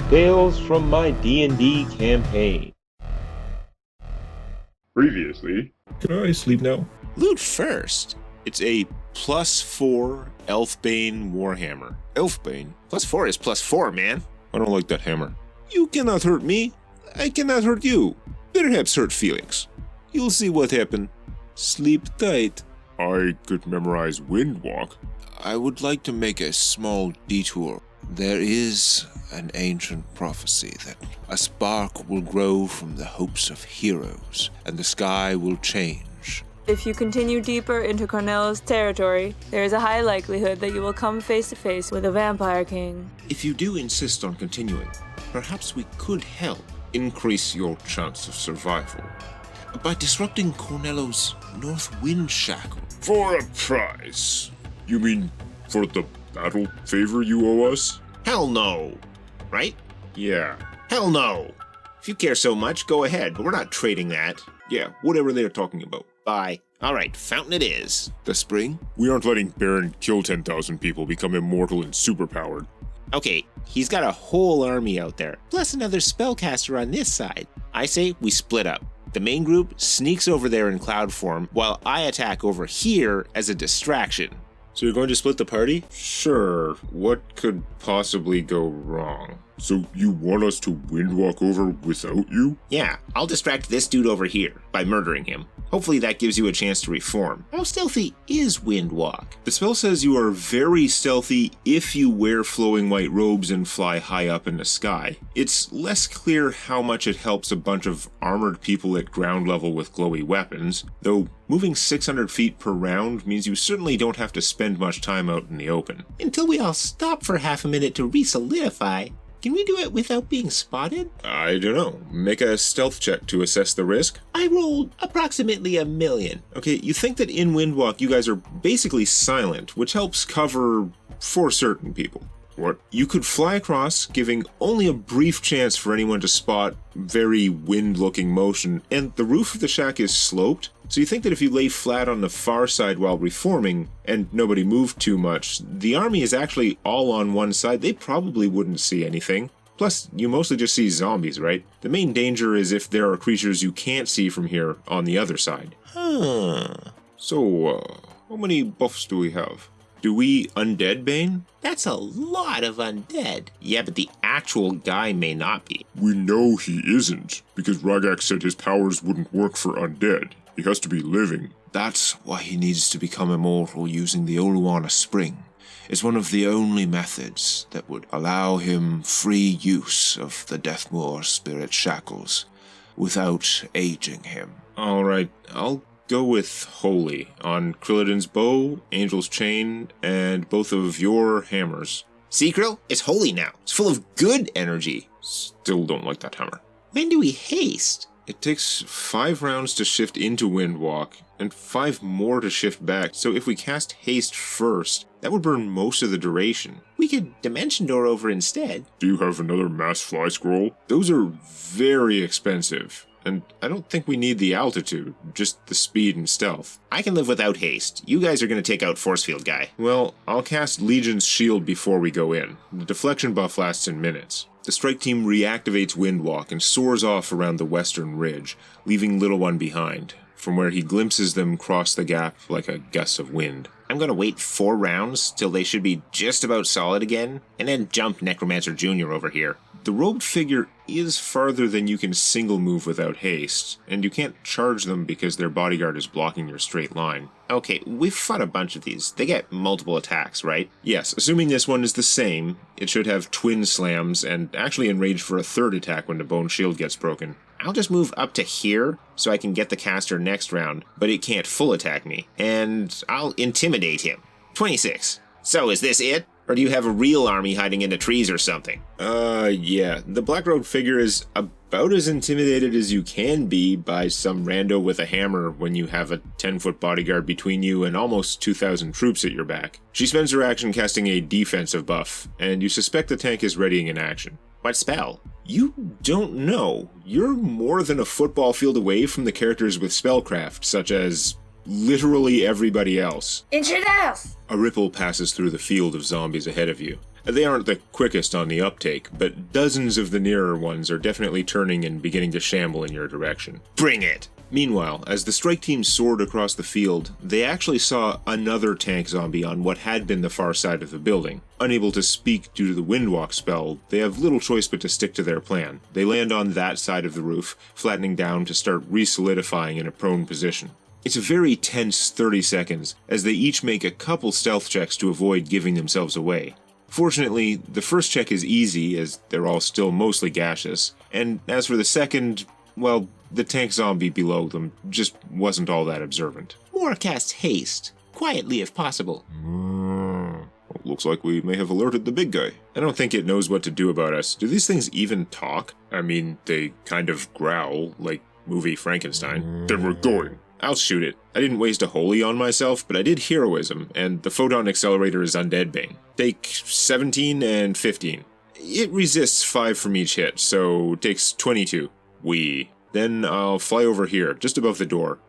Tales from my D&D campaign. Previously. Can I sleep now? Loot first. It's a +4 Elfbane Warhammer. Elfbane? +4 is +4, man. I don't like that hammer. You cannot hurt me. I cannot hurt you. Perhaps hurt Felix. You'll see what happened. Sleep tight. I could memorize Windwalk. I would like to make a small detour. There is an ancient prophecy that a spark will grow from the hopes of heroes, and the sky will change. If you continue deeper into Cornello's territory, there is a high likelihood that you will come face to face with a vampire king. If you do insist on continuing, perhaps we could help increase your chance of survival by disrupting Cornello's North Wind Shackle. For a price. You mean for the battle favor you owe us? Hell no. Right? Yeah. Hell no. If you care so much, go ahead, but we're not trading that. Yeah, whatever they're talking about. Bye. Alright, fountain it is. The spring? We aren't letting Baron kill 10,000 people, become immortal and superpowered. Okay, he's got a whole army out there, plus another spellcaster on this side. I say we split up. The main group sneaks over there in cloud form, while I attack over here as a distraction. So you're going to split the party? Sure. What could possibly go wrong? So you want us to windwalk over without you? Yeah, I'll distract this dude over here by murdering him. Hopefully that gives you a chance to reform. How stealthy is Windwalk? The spell says you are very stealthy if you wear flowing white robes and fly high up in the sky. It's less clear how much it helps a bunch of armored people at ground level with glowy weapons, though moving 600 feet per round means you certainly don't have to spend much time out in the open. Until we all stop for half a minute to resolidify. Can we do it without being spotted? I don't know. Make a stealth check to assess the risk. I rolled approximately 1,000,000. Okay, you think that in Windwalk you guys are basically silent, which helps cover for certain people. What? You could fly across, giving only a brief chance for anyone to spot very wind-looking motion, and the roof of the shack is sloped, so you think that if you lay flat on the far side while reforming, and nobody moved too much, the army is actually all on one side, they probably wouldn't see anything. Plus, you mostly just see zombies, right? The main danger is if there are creatures you can't see from here on the other side. So, how many buffs do we have? Do we undead Bane? That's a lot of undead. Yeah, but the actual guy may not be. We know he isn't, because Ragak said his powers wouldn't work for undead. He has to be living. That's why he needs to become immortal using the Oluana Spring. It's one of the only methods that would allow him free use of the Deathmoor spirit shackles without aging him. Alright, I'll go with Holy on Krillidin's bow, Angel's chain, and both of your hammers. See, Krill? It's holy now. It's full of good energy. Still don't like that hammer. When do we haste? It takes 5 rounds to shift into Windwalk, and 5 more to shift back, so if we cast Haste first, that would burn most of the duration. We could Dimension Door over instead. Do you have another Mass Fly Scroll? Those are very expensive, and I don't think we need the altitude, just the speed and stealth. I can live without haste. You guys are going to take out Force Field Guy. Well, I'll cast Legion's Shield before we go in. The deflection buff lasts in minutes. The strike team reactivates Windwalk and soars off around the western ridge, leaving Little One behind, from where he glimpses them cross the gap like a gust of wind. I'm going to wait 4 rounds till they should be just about solid again, and then jump Necromancer Jr. over here. The robed figure is farther than you can single move without haste, and you can't charge them because their bodyguard is blocking your straight line. Okay, we've fought a bunch of these. They get multiple attacks, right? Yes, assuming this one is the same, it should have twin slams, and actually enrage for a 3rd attack when the bone shield gets broken. I'll just move up to here so I can get the caster next round, but it can't full attack me, and I'll intimidate him. 26. So is this it? Or do you have a real army hiding in the trees or something? Yeah. The black-robed figure is about as intimidated as you can be by some rando with a hammer when you have a 10-foot bodyguard between you and almost 2,000 troops at your back. She spends her action casting a defensive buff, and you suspect the tank is readying an action. What spell? You don't know. You're more than a football field away from the characters with spellcraft, such as literally everybody else. Intruders! A ripple passes through the field of zombies ahead of you. They aren't the quickest on the uptake, but dozens of the nearer ones are definitely turning and beginning to shamble in your direction. Bring it! Meanwhile, as the strike team soared across the field, they actually saw another tank zombie on what had been the far side of the building. Unable to speak due to the windwalk spell, they have little choice but to stick to their plan. They land on that side of the roof, flattening down to start re-solidifying in a prone position. It's a very tense 30 seconds, as they each make a couple stealth checks to avoid giving themselves away. Fortunately, the first check is easy, as they're all still mostly gaseous, and as for the second, well, the tank zombie below them just wasn't all that observant. More cast haste. Quietly if possible. Looks like we may have alerted the big guy. I don't think it knows what to do about us. Do these things even talk? I mean, they kind of growl, like movie Frankenstein. Then we're going. I'll shoot it. I didn't waste a holy on myself, but I did heroism, and the photon accelerator is undead bane. Take 17 and 15. It resists 5 from each hit, so takes 22. Then I'll fly over here, just above the door.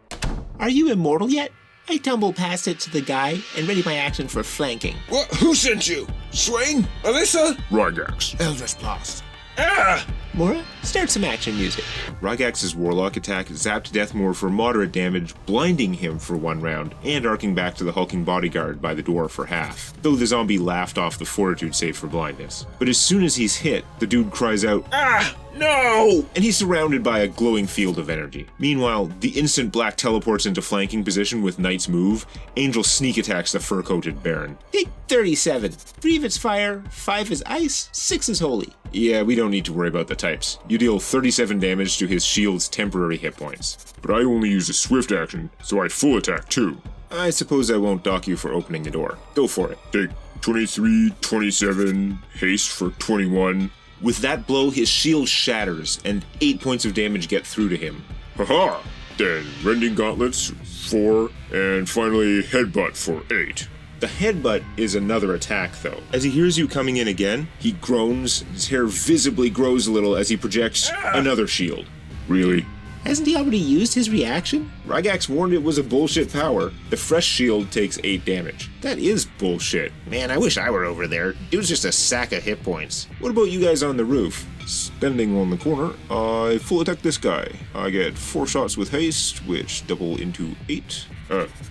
Are you immortal yet? I tumble past it to the guy and ready my action for flanking. What? Who sent you? Swayne? Alyssa? Rygax. Eldritch Blast. Ah! Mora, start some action music. Rygax's warlock attack zapped Deathmoor for moderate damage, blinding him for 1 round, and arcing back to the hulking bodyguard by the door for half, though the zombie laughed off the fortitude save for blindness. But as soon as he's hit, the dude cries out, Ah! No! and he's surrounded by a glowing field of energy. Meanwhile, the instant Black teleports into flanking position with Knight's move, Angel sneak attacks the fur-coated Baron. Take 37. 3 of it's fire, 5 is ice, 6 is holy. Yeah, we don't need to worry about the types. You deal 37 damage to his shield's temporary hit points. But I only used a swift action, so I full attack too. I suppose I won't dock you for opening the door. Go for it. Take 23, 27, haste for 21. With that blow, his shield shatters, and 8 points of damage get through to him. Haha! Then rending gauntlets, 4, and finally headbutt for 8. The headbutt is another attack, though. As he hears you coming in again, he groans, his hair visibly grows a little as he projects another shield. Really? Hasn't he already used his reaction? Rygax warned it was a bullshit power. The fresh shield takes 8 damage. That is bullshit. Man, I wish I were over there. Dude's just a sack of hit points. What about you guys on the roof? Standing on the corner, I full attack this guy. I get 4 shots with haste, which double into 8.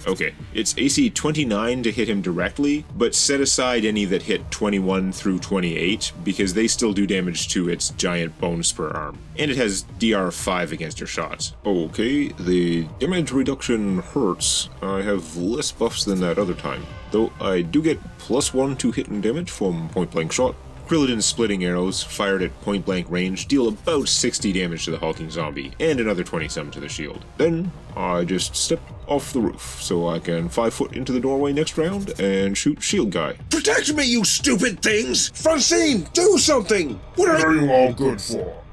Okay. It's AC 29 to hit him directly, but set aside any that hit 21 through 28, because they still do damage to its giant bone spur arm. And it has DR 5 against your shots. Okay, the damage reduction hurts. I have less buffs than that other time, though I do get +1 to hit and damage from point blank shot. Krillidin's splitting arrows, fired at point-blank range, deal about 60 damage to the hulking zombie, and another 20-some to the shield. Then I just step off the roof, so I can 5 foot into the doorway next round and shoot shield guy. Protect me, you stupid things! Francine, do something! What are you all good for?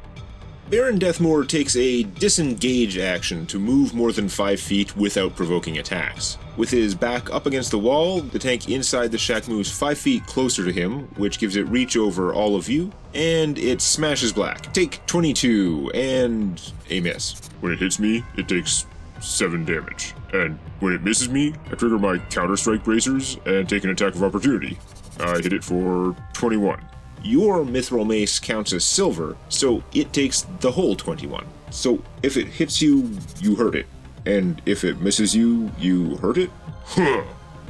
Baron Deathmoor takes a disengage action to move more than 5 feet without provoking attacks. With his back up against the wall, the tank inside the shack moves 5 feet closer to him, which gives it reach over all of you, and it smashes black. Take 22, and a miss. When it hits me, it takes 7 damage. And when it misses me, I trigger my counter-strike bracers and take an attack of opportunity. I hit it for 21. Your mithril mace counts as silver, so it takes the whole 21. So if it hits you, you hurt it. And if it misses you, you hurt it? Huh.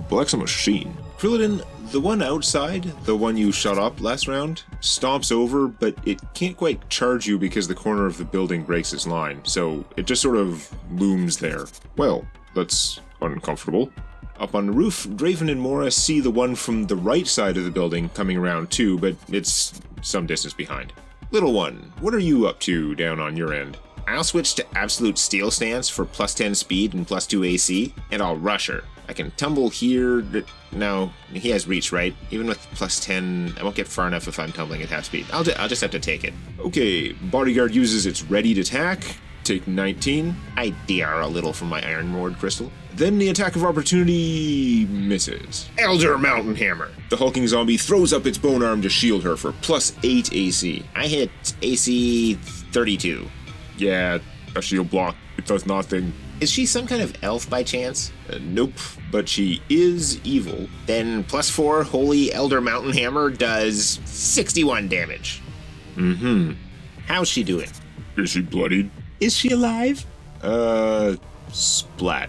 Black's a machine. Krillidin, the one outside, the one you shot up last round, stomps over, but it can't quite charge you because the corner of the building breaks its line, so it just sort of looms there. Well, that's uncomfortable. Up on the roof, Draven and Mora see the one from the right side of the building coming around too, but it's some distance behind. Little one, what are you up to down on your end? I'll switch to absolute steel stance for +10 speed and +2 AC, and I'll rush her. I can tumble here. No, he has reach, right? Even with +10, I won't get far enough if I'm tumbling at half speed. I'll just have to take it. Okay, bodyguard uses its readied attack. Take 19. I DR a little from my Iron Ward crystal. Then the attack of opportunity misses. Elder Mountain Hammer. The hulking zombie throws up its bone arm to shield her for +8 AC. I hit AC 32. Yeah, a shield block. It does nothing. Is she some kind of elf by chance? Nope, but she is evil. Then +4 Holy Elder Mountain Hammer does 61 damage. Mm-hmm. How's she doing? Is she bloodied? Is she alive? Splat.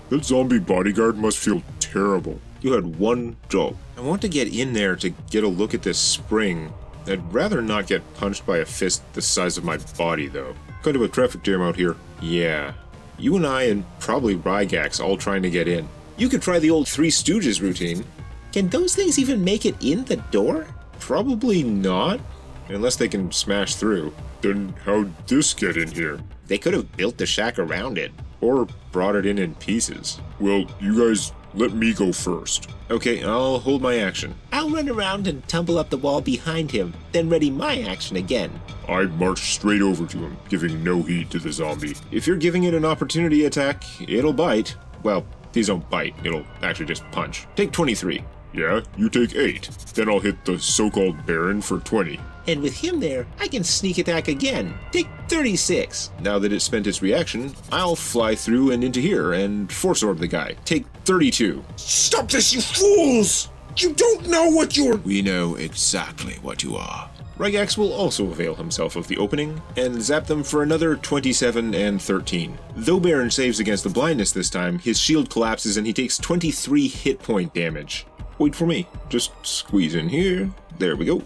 That zombie bodyguard must feel terrible. You had one job. I want to get in there to get a look at this spring. I'd rather not get punched by a fist the size of my body, though. Kind of a traffic jam out here. Yeah. You and I and probably Rygax all trying to get in. You could try the old Three Stooges routine. Can those things even make it in the door? Probably not. Unless they can smash through. Then how'd this get in here? They could have built the shack around it. Or brought it in pieces. Well, you guys let me go first. Okay, I'll hold my action. I'll run around and tumble up the wall behind him, then ready my action again. I march straight over to him, giving no heed to the zombie. If you're giving it an opportunity attack, it'll bite. Well, these don't bite. It'll actually just punch. Take 23. Yeah, you take 8. Then I'll hit the so-called Baron for 20. And with him there, I can sneak attack again. Take 36. Now that it's spent its reaction, I'll fly through and into here and force orb the guy. Take 32. Stop this, you fools! You don't know what you're... We know exactly what you are. Rygax will also avail himself of the opening and zap them for another 27 and 13. Though Baron saves against the blindness this time, his shield collapses and he takes 23 hit point damage. Wait for me. Just squeeze in here. There we go.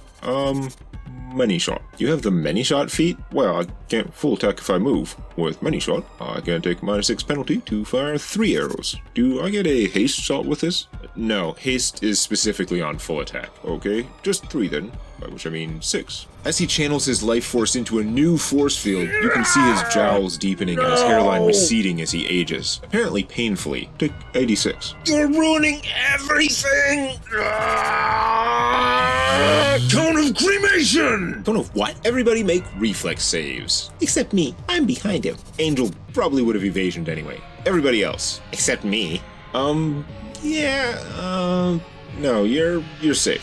Many shot. You have the many shot feat? Well, I can't full attack if I move. With many shot, I can take -6 penalty to fire 3 arrows. Do I get a haste shot with this? No, haste is specifically on full attack. Okay, just 3 then, by which I mean 6. As he channels his life force into a new force field, you can see his jowls deepening and his hairline receding as he ages, apparently painfully. Take 86. You're ruining everything! Cone of cremation! Cone of what? Everybody make reflex saves. Except me. I'm behind him. Angel probably would have evasioned anyway. Everybody else. Except me. No, you're safe.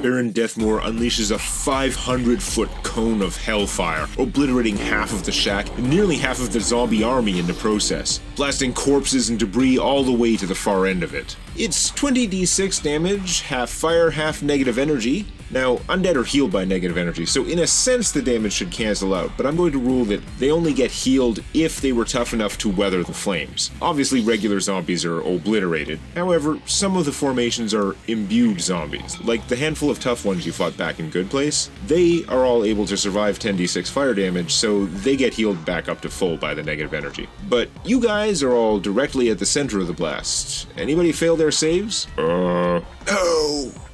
Baron Deathmoor unleashes a 500-foot cone of hellfire, obliterating half of the shack and nearly half of the zombie army in the process, blasting corpses and debris all the way to the far end of it. It's 20d6 damage, half fire, half negative energy. Now, undead are healed by negative energy, so in a sense the damage should cancel out, but I'm going to rule that they only get healed if they were tough enough to weather the flames. Obviously, regular zombies are obliterated. However, some of the formations are imbued zombies, like the handful of tough ones you fought back in Good Place. They are all able to survive 10d6 fire damage, so they get healed back up to full by the negative energy. But you guys are all directly at the center of the blast. Anybody fail their saves? No!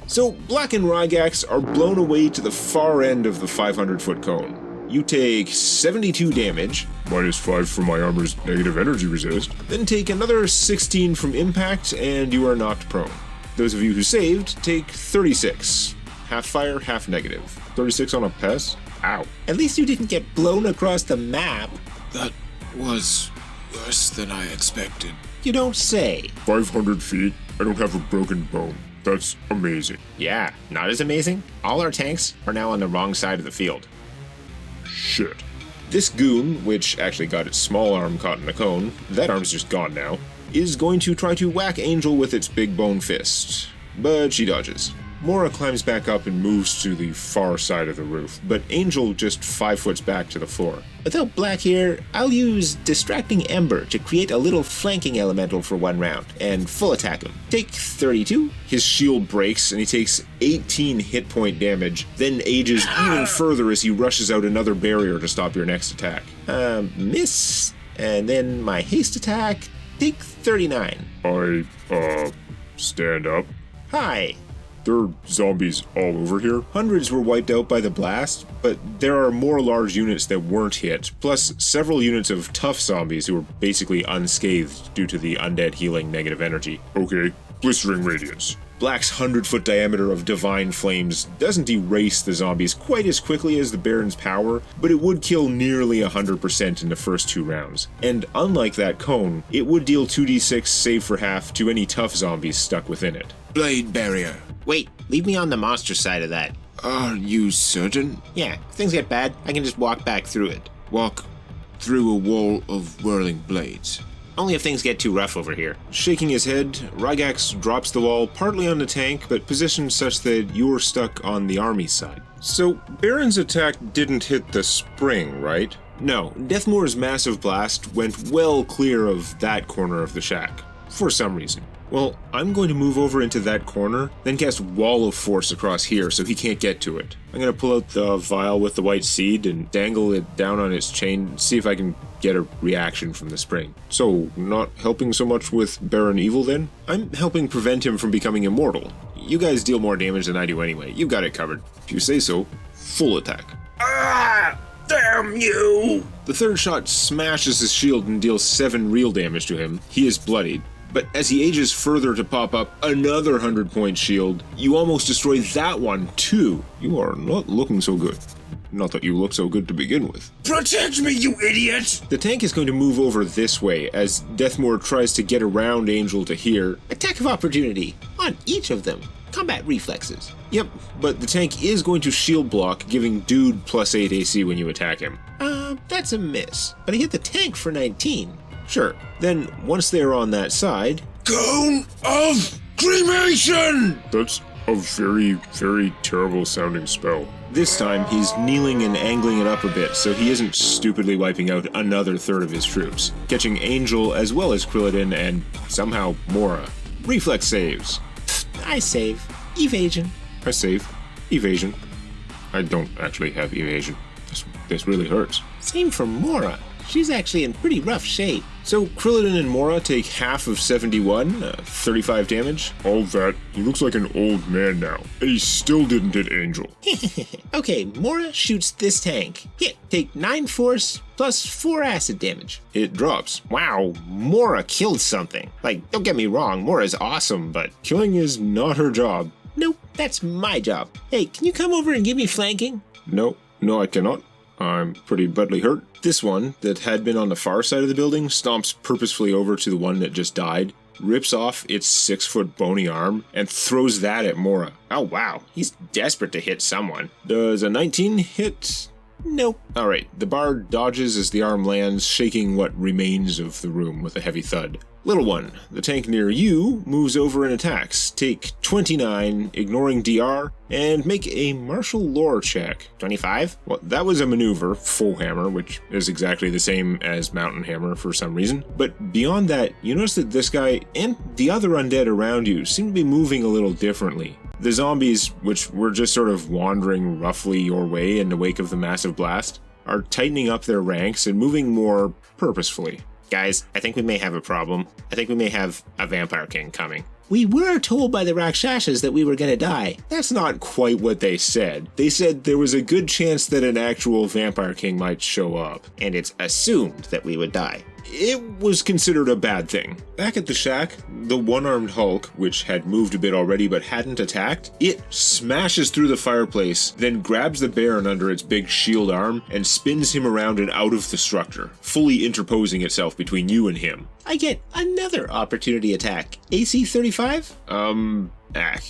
So, Black and Rygax are blown away to the far end of the 500-foot cone. You take 72 damage, -5 from my armor's negative energy resist. then take another 16 from impact, and you are knocked prone. Those of you who saved take 36. Half fire, half negative. 36 on a pass? Ow. At least you didn't get blown across the map. That was worse than I expected. You don't say. 500 feet, I don't have a broken bone. That's amazing. Yeah, not as amazing. All our tanks are now on the wrong side of the field. Shit. This goon, which actually got its small arm caught in a cone, that arm's just gone now, is going to try to whack Angel with its big bone fist. But she dodges. Mora climbs back up and moves to the far side of the roof, but Angel just 5 foot back to the floor. Without Black here, I'll use Distracting Ember to create a little flanking elemental for 1 round, and full attack him. Take 32. His shield breaks and he takes 18 hit point damage, then ages even further as he rushes out another barrier to stop your next attack. Miss. And then my haste attack. Take 39. I, stand up. Hi. There are zombies all over here. Hundreds were wiped out by the blast, but there are more large units that weren't hit, plus several units of tough zombies who were basically unscathed due to the undead healing negative energy. Okay, blistering radiance. Black's 100-foot diameter of divine flames doesn't erase the zombies quite as quickly as the Baron's power, but it would kill nearly 100% in the first 2 rounds. And unlike that cone, it would deal 2d6 save for half to any tough zombies stuck within it. Blade barrier. Wait, leave me on the monster side of that. Are you certain? Yeah, if things get bad, I can just walk back through it. walk through a wall of whirling blades. Only if things get too rough over here. Shaking his head, Rygax drops the wall partly on the tank, but positioned such that you're stuck on the army side. So, Baron's attack didn't hit the spring, right? No, Deathmoor's massive blast went well clear of that corner of the shack. For some reason. Well, I'm going to move over into that corner, then cast Wall of Force across here so he can't get to it. I'm going to pull out the vial with the white seed and dangle it down on its chain and see if I can get a reaction from the spring. So, not helping so much with Baron Evil then? I'm helping prevent him from becoming immortal. You guys deal more damage than I do anyway. You got it covered. If you say so, full attack. Ah! Damn you! The third shot smashes his shield and deals 7 real damage to him. He is bloodied. But as he ages further to pop up another 100-point shield, you almost destroy that one too. You are not looking so good. Not that you look so good to begin with. Protect me, you idiot! The tank is going to move over this way as Deathmoor tries to get around Angel to here. Attack of opportunity on each of them. Combat reflexes. Yep, but the tank is going to shield block, giving Dude +8 AC when you attack him. That's a miss. But I hit the tank for 19. Sure. Then, once they are on that side... Cone of Cremation! That's a very, very terrible sounding spell. This time, he's kneeling and angling it up a bit, so he isn't stupidly wiping out another third of his troops, catching Angel as well as Krillidin and, somehow, Mora. Reflex saves. I save. Evasion. I save. Evasion. I don't actually have evasion. This really hurts. Same for Mora. She's actually in pretty rough shape. So Krillidin and Mora take half of 71, 35 damage. All that, he looks like an old man now, and he still didn't hit Angel. Okay, Mora shoots this tank. Hit. Take 9 force plus 4 acid damage. It drops. Wow, Mora killed something. Like, don't get me wrong, Mora's awesome, but... Killing is not her job. Nope, that's my job. Hey, can you come over and give me flanking? No, I cannot. I'm pretty badly hurt. This one, that had been on the far side of the building, stomps purposefully over to the one that just died, rips off its 6-foot bony arm, and throws that at Mora. Oh wow, he's desperate to hit someone. Does a 19 hit? Nope. Alright, the bard dodges as the arm lands, shaking what remains of the room with a heavy thud. Little one, the tank near you moves over and attacks. Take 29, ignoring DR, and make a martial lore check. 25? Well, that was a maneuver, full hammer, which is exactly the same as mountain hammer for some reason. But beyond that, you notice that this guy and the other undead around you seem to be moving a little differently. The zombies, which were just sort of wandering roughly your way in the wake of the massive blast, are tightening up their ranks and moving more purposefully. Guys, I think we may have a problem. I think we may have a Vampire King coming. We were told by the Rakshasas that we were gonna die. That's not quite what they said. They said there was a good chance that an actual Vampire King might show up. And it's assumed that we would die. It was considered a bad thing. Back at the shack, the one-armed Hulk, which had moved a bit already but hadn't attacked, it smashes through the fireplace, then grabs the Baron under its big shield arm and spins him around and out of the structure, fully interposing itself between you and him. I get another opportunity attack. AC 35?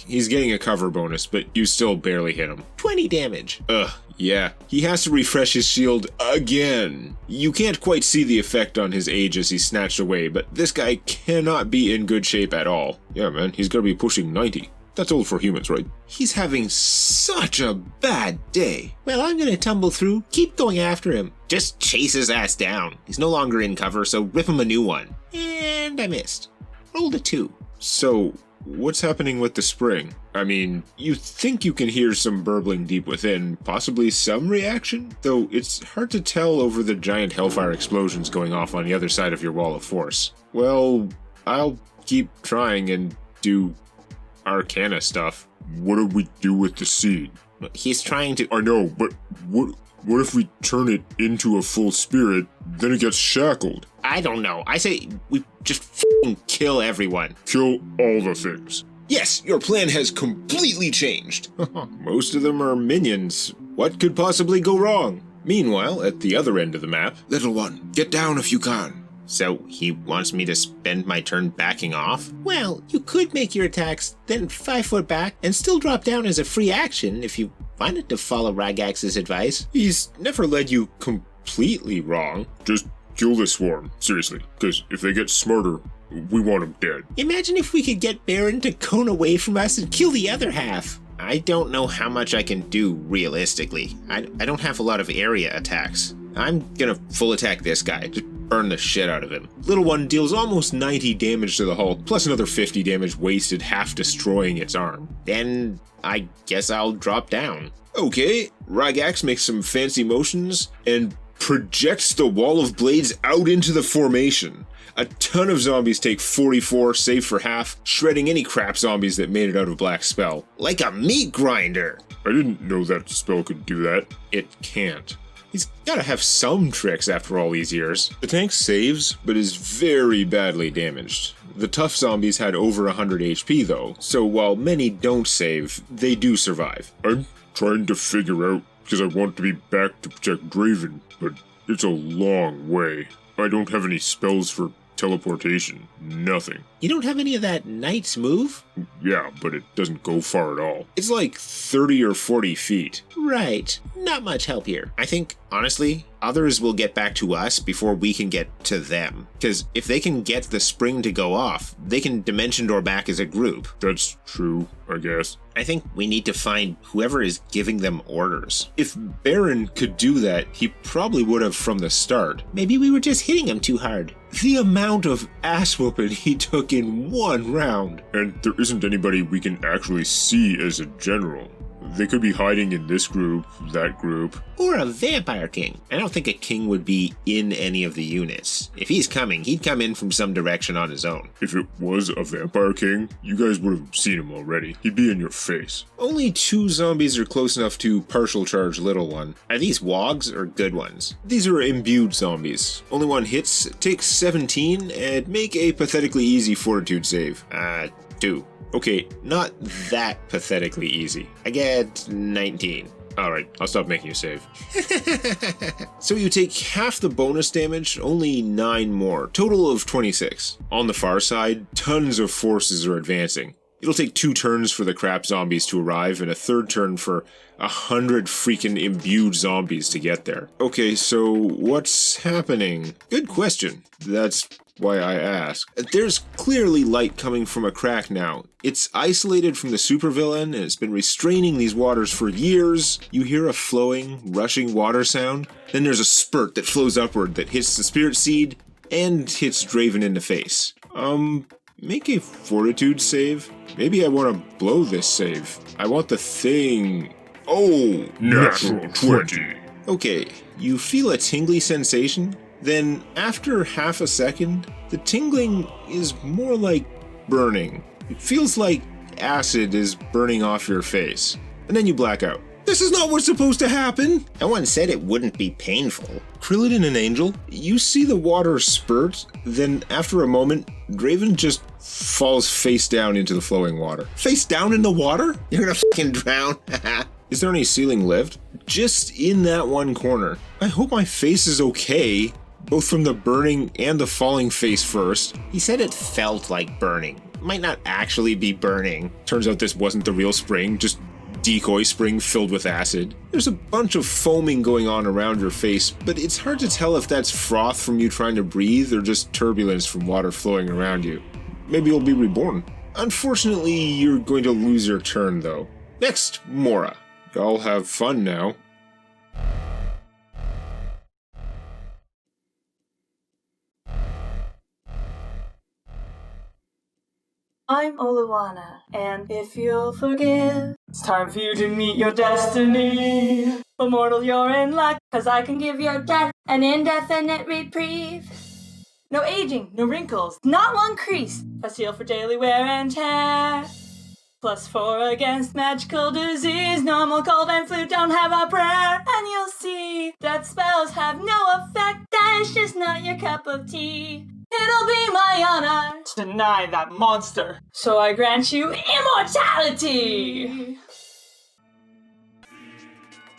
He's getting a cover bonus, but you still barely hit him. 20 damage. Yeah. He has to refresh his shield again. You can't quite see the effect on his age as he's snatched away, but this guy cannot be in good shape at all. Yeah, man, he's gotta be pushing 90. That's old for humans, right? He's having such a bad day. Well, I'm gonna tumble through. Keep going after him. Just chase his ass down. He's no longer in cover, so rip him a new one. And I missed. Rolled a 2. So, what's happening with the spring? I mean, you think you can hear some burbling deep within, possibly some reaction? Though it's hard to tell over the giant hellfire explosions going off on the other side of your wall of force. Well, I'll keep trying and do Arcana stuff. What do we do with the seed? He's trying to... I know, but what if we turn it into a full spirit, then it gets shackled? I don't know. I say we just f***ing kill everyone. Kill all the things. Yes, your plan has completely changed. Most of them are minions. What could possibly go wrong? Meanwhile, at the other end of the map... Little one, get down if you can. So he wants me to spend my turn backing off? Well, you could make your attacks, then 5 foot back, and still drop down as a free action if you wanted to follow Ragax's advice. He's never led you completely completely wrong. Just kill the swarm, seriously, because if they get smarter, we want them dead. Imagine if we could get Baron to cone away from us and kill the other half. I don't know how much I can do realistically. I don't have a lot of area attacks. I'm gonna full attack this guy. Just burn the shit out of him. Little one deals almost 90 damage to the hull, plus another 50 damage wasted, half destroying its arm. Then I guess I'll drop down. Okay, Ragax makes some fancy motions and projects the wall of blades out into the formation. A ton of zombies take 44, save for half, shredding any crap zombies that made it out of Black Spell. Like a meat grinder. I didn't know that spell could do that. It can't. He's gotta have some tricks after all these years. The tank saves, but is very badly damaged. The tough zombies had over 100 HP though, so while many don't save, they do survive. I'm trying to figure out, because I want to be back to protect Draven, but it's a long way. I don't have any spells for teleportation. Nothing. You don't have any of that knight's move? Yeah, but it doesn't go far at all. It's like 30 or 40 feet. Right. Not much help here. I think, honestly, others will get back to us before we can get to them. Because if they can get the spring to go off, they can dimension door back as a group. That's true, I guess. I think we need to find whoever is giving them orders. If Baron could do that, he probably would have from the start. Maybe we were just hitting him too hard. The amount of ass whooping he took in one round. And there isn't anybody we can actually see as a general. They could be hiding in this group, that group. Or a vampire king. I don't think a king would be in any of the units. If he's coming, he'd come in from some direction on his own. If it was a vampire king, you guys would have seen him already. He'd be in your face. Only 2 zombies are close enough to partial charge little one. Are these wogs or good ones? These are imbued zombies. Only one hits, takes 17, and make a pathetically easy fortitude save. 2. Okay, not that pathetically easy. I get 19. Alright, I'll stop making you save. So you take half the bonus damage, only 9 more, total of 26. On the far side, tons of forces are advancing. It'll take 2 turns for the crap zombies to arrive and a 3rd turn for 100 freaking imbued zombies to get there. Okay, so what's happening? Good question. That's why I ask. There's clearly light coming from a crack now. It's isolated from the supervillain and it's been restraining these waters for years. You hear a flowing, rushing water sound. Then there's a spurt that flows upward that hits the spirit seed and hits Draven in the face. Make a fortitude save? Maybe I want to blow this save. I want the thing. Oh, Natural 20. Okay, you feel a tingly sensation. Then, after half a second, the tingling is more like burning. It feels like acid is burning off your face. And then you black out. This is not what's supposed to happen! No one said it wouldn't be painful. Krillin and Angel, you see the water spurt, then after a moment, Draven just falls face down into the flowing water. Face down in the water? You're gonna fucking drown. Is there any ceiling lift? Just in that one corner. I hope my face is okay. Both from the burning and the falling face first. He said it felt like burning. Might not actually be burning. Turns out this wasn't the real spring, just decoy spring filled with acid. There's a bunch of foaming going on around your face, but it's hard to tell if that's froth from you trying to breathe or just turbulence from water flowing around you. Maybe you'll be reborn. Unfortunately, you're going to lose your turn though. Next, Mora. Y'all have fun now. I'm Oluana, and if you'll forgive, it's time for you to meet your destiny. But mortal, you're in luck, 'cause I can give your death an indefinite reprieve. No aging, no wrinkles, not one crease, a seal for daily wear and tear. +4 against magical disease, normal cold and flu don't have a prayer. And you'll see that spells have no effect, that's just not your cup of tea. It'll be my honor to deny that monster, so I grant you immortality!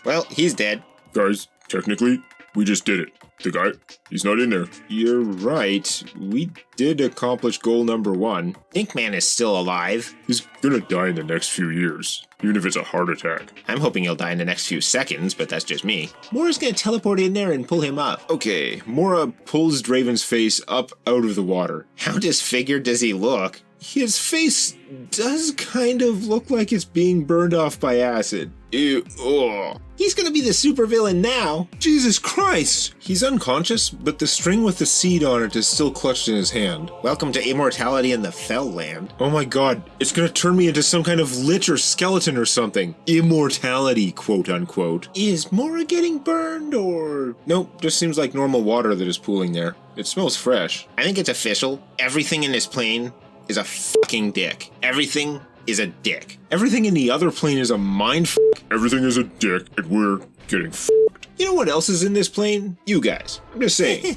Well, he's dead. Guys, technically, We just did it. The guy, he's not in there. You're right. We did accomplish goal number 1. Inkman is still alive. He's gonna die in the next few years, even if it's a heart attack. I'm hoping he'll die in the next few seconds, but that's just me. Mora's gonna teleport in there and pull him up. Okay, Mora pulls Draven's face up out of the water. How disfigured does he look? His face does kind of look like it's being burned off by acid. Ew, oh. He's gonna be the supervillain now. Jesus Christ! He's unconscious, but the string with the seed on it is still clutched in his hand. Welcome to immortality in the Fell Land. Oh my god, it's gonna turn me into some kind of lich or skeleton or something. Immortality, quote unquote. Is Mora getting burned or... Nope, just seems like normal water that is pooling there. It smells fresh. I think it's official. Everything in this plane is a fucking dick. Everything is a dick. Everything in the other plane is a mind f***. Everything is a dick, and we're getting f***ed. You know what else is in this plane? You guys. I'm just saying.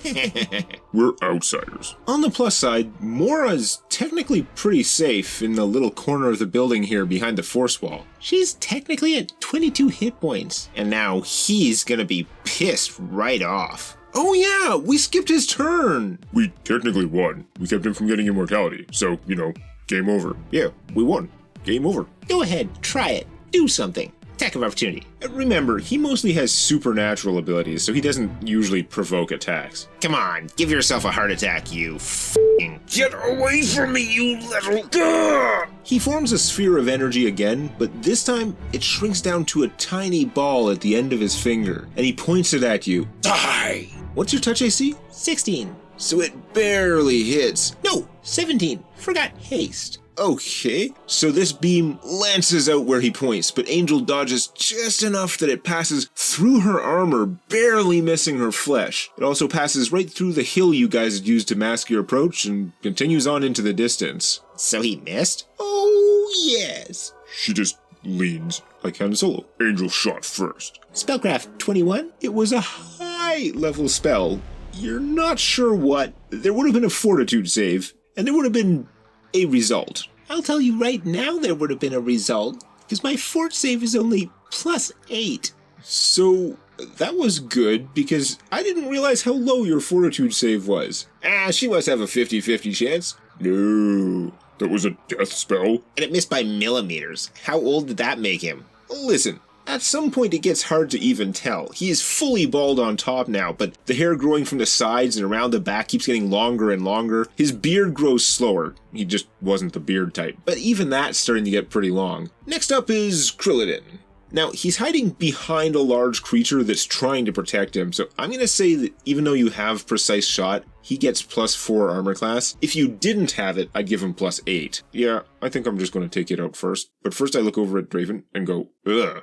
We're outsiders. On the plus side, Mora's technically pretty safe in the little corner of the building here behind the force wall. She's technically at 22 hit points, and now he's gonna be pissed right off. Oh yeah, we skipped his turn. We technically won. We kept him from getting immortality, so, you know, game over. Yeah, we won. Game over. Go ahead, try it. Do something. Attack of opportunity. Remember, he mostly has supernatural abilities, so he doesn't usually provoke attacks. Come on, give yourself a heart attack, you f***ing... Get away from me, you little... Gah! He forms a sphere of energy again, but this time it shrinks down to a tiny ball at the end of his finger, and he points it at you. Die! What's your touch AC? 16. So it barely hits. No, 17. Forgot haste. Okay, so this beam lances out where he points, but Angel dodges just enough that it passes through her armor, barely missing her flesh. It also passes right through the hill you guys had used to mask your approach and continues on into the distance. So he missed? Oh, yes. She just leans. Like Han Solo. Angel shot first. Spellcraft 21? It was a high-level spell. You're not sure what. There would have been a fortitude save, and there would have been a result. I'll tell you right now there would have been a result, because my fort save is only +8. So that was good, because I didn't realize how low your fortitude save was. She must have a 50-50 chance. No, that was a death spell. And it missed by millimeters. How old did that make him? Listen, at some point it gets hard to even tell. He is fully bald on top now, but the hair growing from the sides and around the back keeps getting longer and longer. His beard grows slower. He just wasn't the beard type. But even that's starting to get pretty long. Next up is Krillin. Now, he's hiding behind a large creature that's trying to protect him, so I'm going to say that even though you have precise shot, he gets +4 armor class. If you didn't have it, I'd give him +8. Yeah, I think I'm just going to take it out first. But first I look over at Draven and go, ugh.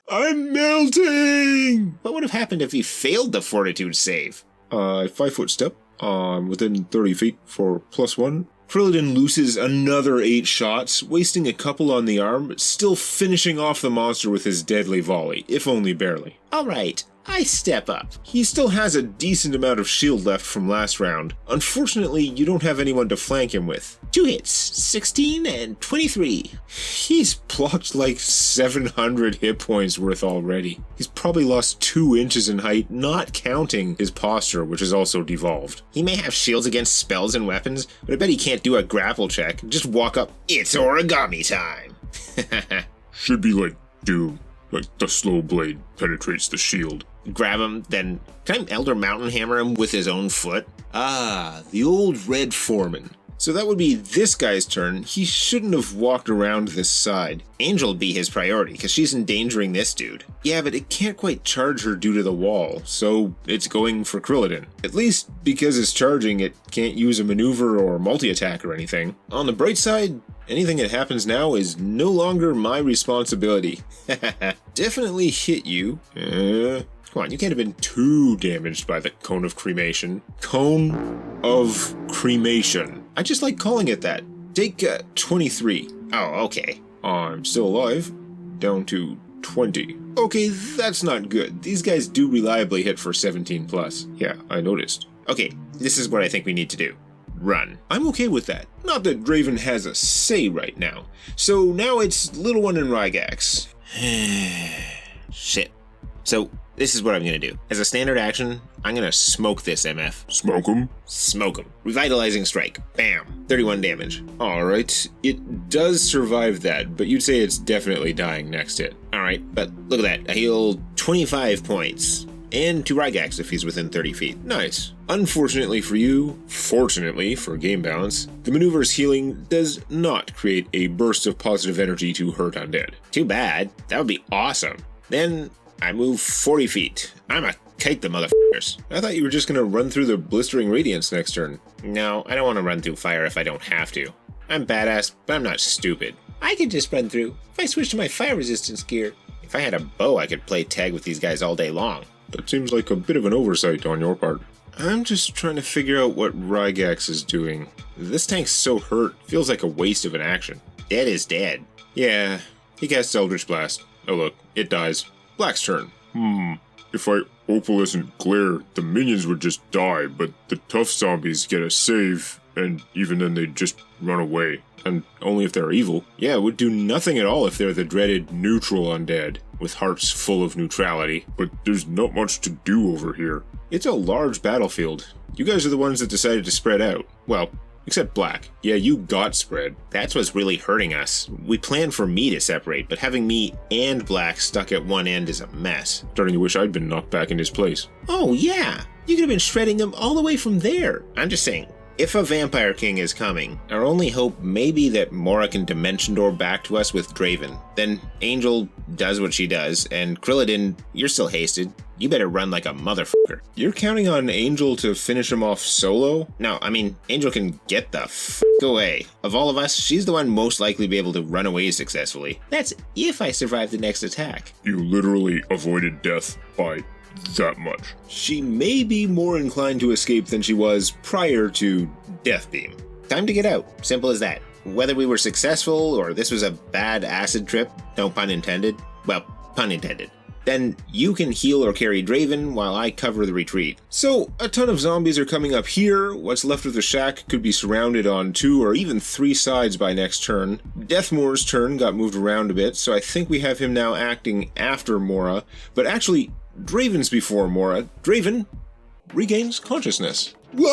I'm melting! What would have happened if he failed the fortitude save? 5-foot step, within 30 feet for +1. Krillin loses another 8 shots, wasting a couple on the arm, but still finishing off the monster with his deadly volley, if only barely. Alright, I step up. He still has a decent amount of shield left from last round. Unfortunately, you don't have anyone to flank him with. 2 hits, 16 and 23. He's blocked like 700 hit points worth already. He's probably lost 2 inches in height, not counting his posture, which is also devolved. He may have shields against spells and weapons, but I bet he can't do a grapple check. Just walk up, it's origami time. Should be like Doom. Like the slow blade penetrates the shield. Grab him, then can I Elder Mountain Hammer him with his own foot? The old Red Foreman. So that would be this guy's turn. He shouldn't have walked around this side. Angel would be his priority, because she's endangering this dude. Yeah, but it can't quite charge her due to the wall, so it's going for Krillin. At least because it's charging, it can't use a maneuver or multi-attack or anything. On the bright side, anything that happens now is no longer my responsibility. Definitely hit you. Come on, you can't have been too damaged by the Cone of Cremation. Cone of Cremation. I just like calling it that. Take 23. Oh, okay. I'm still alive. Down to 20. Okay, that's not good. These guys do reliably hit for 17+. Yeah, I noticed. Okay, this is what I think we need to do. Run. I'm okay with that. Not that Draven has a say right now. So now it's Little One and Rygax. Shit. So, This is what I'm gonna do. As a standard action, I'm gonna smoke this MF. Smoke him? Smoke him. Revitalizing strike. Bam. 31 damage. Alright, it does survive that, but you'd say it's definitely dying next hit. Alright, but look at that. I heal 25 points. And 2 Rygax if he's within 30 feet. Nice. Unfortunately for you, fortunately for game balance, the maneuver's healing does not create a burst of positive energy to hurt undead. Too bad. That would be awesome. Then I move 40 feet. I'ma kite the motherfuckers. I thought you were just gonna run through the blistering radiance next turn. No, I don't want to run through fire if I don't have to. I'm badass, but I'm not stupid. I could just run through if I switch to my fire resistance gear. If I had a bow, I could play tag with these guys all day long. That seems like a bit of an oversight on your part. I'm just trying to figure out what Rygax is doing. This tank's so hurt, feels like a waste of an action. Dead is dead. Yeah, he casts Eldritch Blast. Oh look, it dies. Black's turn. If I Opalescent Glare, the minions would just die, but the tough zombies get a save, and even then they'd just run away. And only if they're evil. Yeah, it would do nothing at all if they're the dreaded neutral undead, with hearts full of neutrality. But there's not much to do over here. It's a large battlefield. You guys are the ones that decided to spread out. Well, except Black. Yeah, you got spread. That's what's really hurting us. We planned for me to separate, but having me and Black stuck at one end is a mess. Starting to wish I'd been knocked back in his place. Oh yeah, you could have been shredding them all the way from there. I'm just saying, if a Vampire King is coming, our only hope may be that Mora can Dimension Door back to us with Draven. Then Angel does what she does, and Krillodin, you're still hasted. You better run like a motherfucker. You're counting on Angel to finish him off solo? No, I mean, Angel can get the f*** away. Of all of us, she's the one most likely to be able to run away successfully. That's if I survive the next attack. You literally avoided death by that much. She may be more inclined to escape than she was prior to Death Beam. Time to get out. Simple as that. Whether we were successful or this was a bad acid trip, no pun intended. Well, pun intended. Then you can heal or carry Draven while I cover the retreat. So, a ton of zombies are coming up here. What's left of the shack could be surrounded on 2 or even 3 sides by next turn. Deathmoor's turn got moved around a bit, so I think we have him now acting after Mora. But actually, Draven's before Mora. Draven regains consciousness. The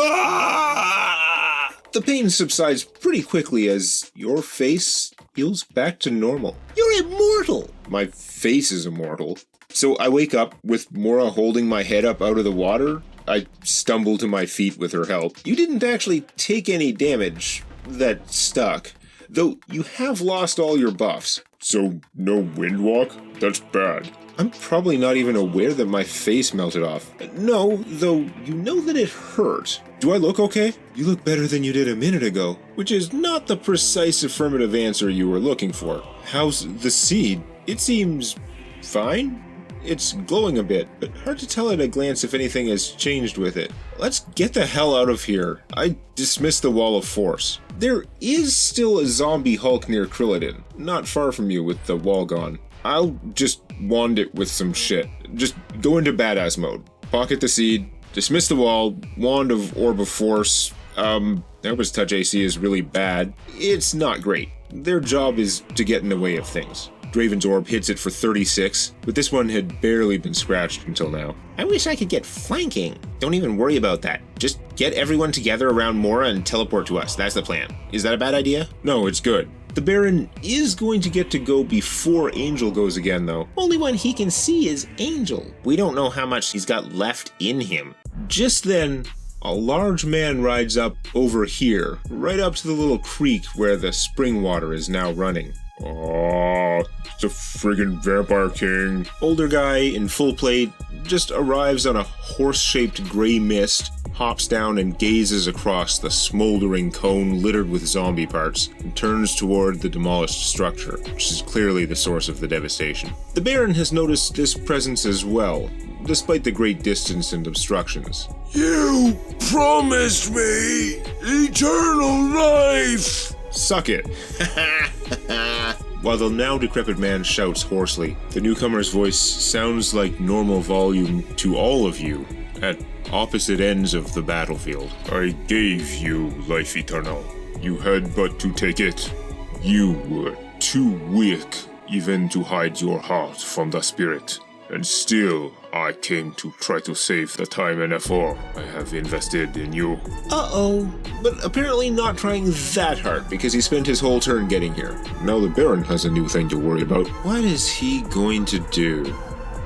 pain subsides pretty quickly as your face heals back to normal. You're immortal! My face is immortal. So I wake up with Mora holding my head up out of the water. I stumble to my feet with her help. You didn't actually take any damage that stuck, though you have lost all your buffs. So, no Windwalk? That's bad. I'm probably not even aware that my face melted off. No, though you know that it hurt. Do I look okay? You look better than you did a minute ago, which is not the precise affirmative answer you were looking for. How's the seed? It seems fine. It's glowing a bit, but hard to tell at a glance if anything has changed with it. Let's get the hell out of here. I dismiss the wall of force. There is still a zombie Hulk near Krillodin, not far from you with the wall gone. I'll just wand it with some shit. Just go into badass mode. Pocket the seed, dismiss the wall, wand of orb of force. Nova's touch AC is really bad. It's not great. Their job is to get in the way of things. Draven's orb hits it for 36, but this one had barely been scratched until now. I wish I could get flanking. Don't even worry about that. Just get everyone together around Mora and teleport to us. That's the plan. Is that a bad idea? No, it's good. The Baron is going to get to go before Angel goes again, though. Only one he can see is Angel. We don't know how much he's got left in him. Just then, a large man rides up over here, right up to the little creek where the spring water is now running. Oh, it's a friggin' Vampire King. Older guy in full plate just arrives on a horse-shaped gray mist, hops down and gazes across the smoldering cone littered with zombie parts, and turns toward the demolished structure, which is clearly the source of the devastation. The Baron has noticed this presence as well, despite the great distance and obstructions. You promised me eternal life! Suck it! While the now decrepit man shouts hoarsely, the newcomer's voice sounds like normal volume to all of you at opposite ends of the battlefield. I gave you life eternal. You had but to take it. You were too weak even to hide your heart from the spirit. And still, I came to try to save the time and effort I have invested in you. Uh-oh. But apparently not trying that hard, because he spent his whole turn getting here. Now the Baron has a new thing to worry about. What is he going to do?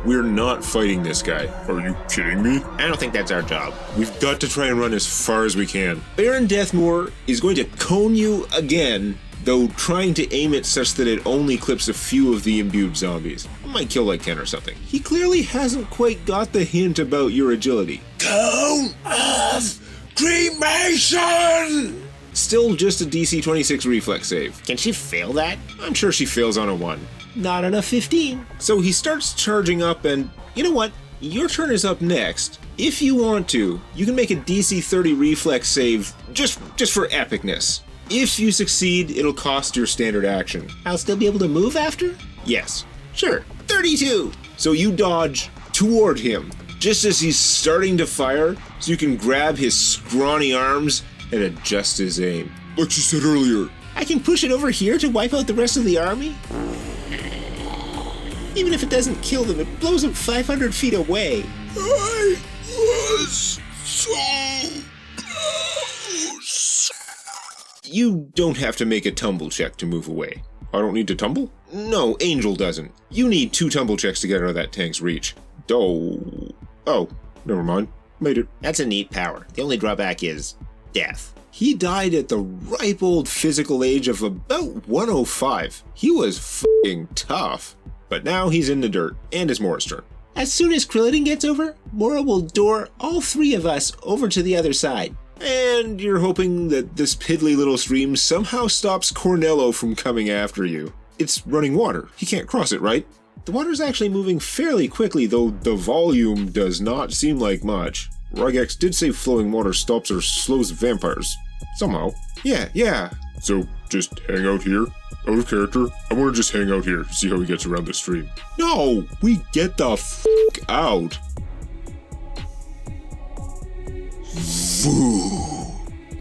We're not fighting this guy. Are you kidding me? I don't think that's our job. We've got to try and run as far as we can. Baron Deathmoor is going to cone you again, though trying to aim it such that it only clips a few of the imbued zombies. It might kill like 10 or something. He clearly hasn't quite got the hint about your agility. Cone of cremation! Still just a DC 26 reflex save. Can she fail that? I'm sure she fails on a 1. Not on a 15. So he starts charging up, and you know what? Your turn is up next. If you want to, you can make a DC 30 reflex save just for epicness. If you succeed, it'll cost your standard action. I'll still be able to move after? Yes. Sure. 32. So you dodge toward him, just as he's starting to fire, so you can grab his scrawny arms and adjust his aim. Like she said earlier. I can push it over here to wipe out the rest of the army? Even if it doesn't kill them, it blows them 500 feet away. I was so close. You don't have to make a tumble check to move away. I don't need to tumble? No, Angel doesn't. You need 2 tumble checks to get out of that tank's reach. Oh, never mind. Made it. That's a neat power. The only drawback is death. He died at the ripe old physical age of about 105. He was f***ing tough. But now he's in the dirt, and it's Mora's turn. As soon as Krillin gets over, Mora will door all 3 of us over to the other side. And you're hoping that this piddly little stream somehow stops Cornello from coming after you. It's running water. He can't cross it, right? The water's actually moving fairly quickly, though the volume does not seem like much. Rygax did say flowing water stops or slows vampires. Somehow. Yeah. So, just hang out here? Out of character? I want to just hang out here, see how he gets around the stream. No! We get the f*** out!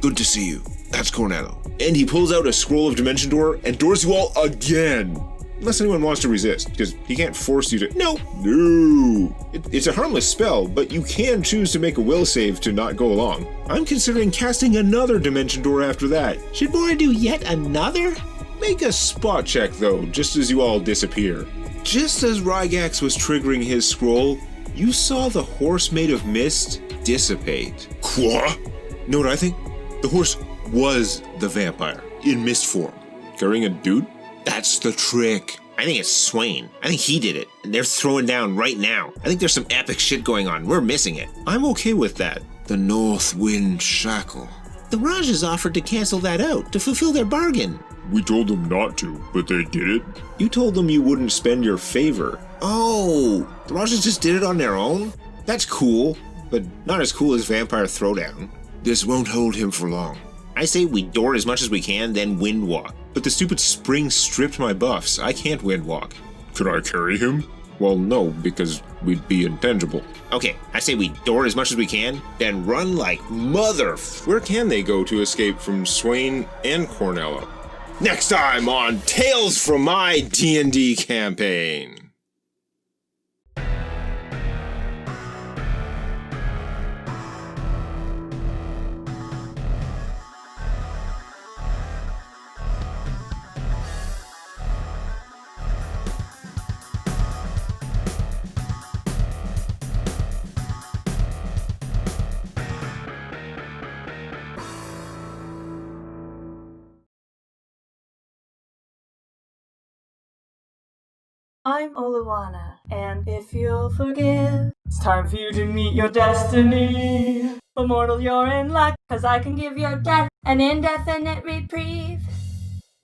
Good to see you. That's Cornello. And he pulls out a scroll of Dimension Door and doors you all again! Unless anyone wants to resist, because he can't force you to— No! It's a harmless spell, but you can choose to make a will save to not go along. I'm considering casting another Dimension Door after that. Should Mora do yet another? Make a spot check, though, just as you all disappear. Just as Rygax was triggering his scroll, you saw the horse made of mist dissipate. What? Know what I think? The horse was the vampire, in mist form. Carrying a dude? That's the trick. I think it's Swayne. I think he did it, and they're throwing down right now. I think there's some epic shit going on. We're missing it. I'm okay with that. The North Wind Shackle. The Rajas offered to cancel that out to fulfill their bargain. We told them not to, but they did it. You told them you wouldn't spend your favor. Oh, the Rajas just did it on their own? That's cool, but not as cool as Vampire Throwdown. This won't hold him for long. I say we door as much as we can, then wind walk. But the stupid spring stripped my buffs. I can't wind walk. Could I carry him? Well, no, because we'd be intangible. Okay, I say we door as much as we can, then run like mother. Where can they go to escape from Swayne and Cornello? Next time on Tales from My D&D Campaign. I'm Oluana, and if you'll forgive, it's time for you to meet your destiny. But mortal, you're in luck, 'cause I can give your death an indefinite reprieve.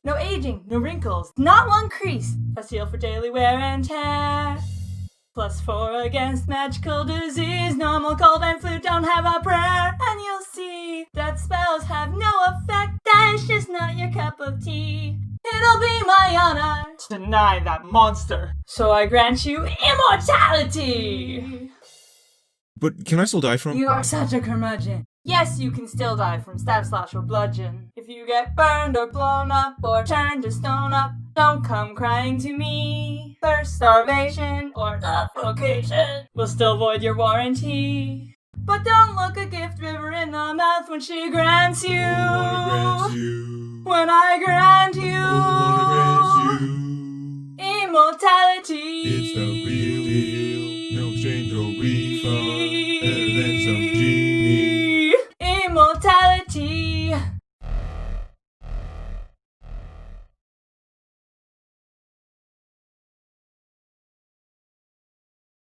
No aging, no wrinkles, not one crease, a seal for daily wear and tear. +4 against magical disease, normal cold and flu don't have a prayer. And you'll see, death spells have no effect, that's just not your cup of tea. It'll be my honor to deny that monster, so I grant you immortality! But can I still die from— You are such a curmudgeon. Yes, you can still die from stab, slash, or bludgeon. If you get burned or blown up or turned to stone up, Don't come crying to me. Thirst, starvation, or suffocation will still void your warranty. But don't look a gift giver in the mouth when she grants you. When I grant